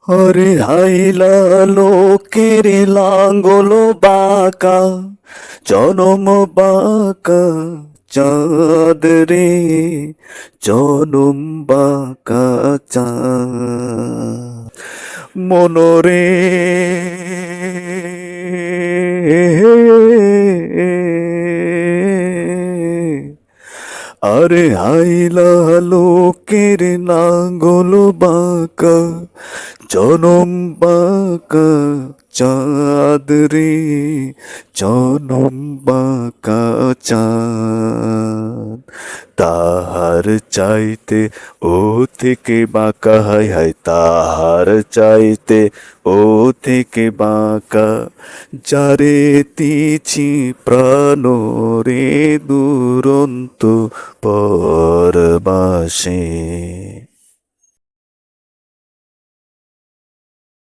হরে হাইলা লোকের লাঙ্গল বাঁকা জনম বাঁকা চাঁদ রে জনম বাঁকা চাঁদ মনরে আরে হাইলা লোকের নাঙ্গল বাঁকা জনম বাঁকা চাঁদ রে জনম বাঁকা চাঁদ তাহার চাইতে ও থেকে বাঁকা হায় হায় তাহার চাইতে ও থেকে বাঁকা যারে তিছি প্রাণ রে দুরন্ত পরবাসে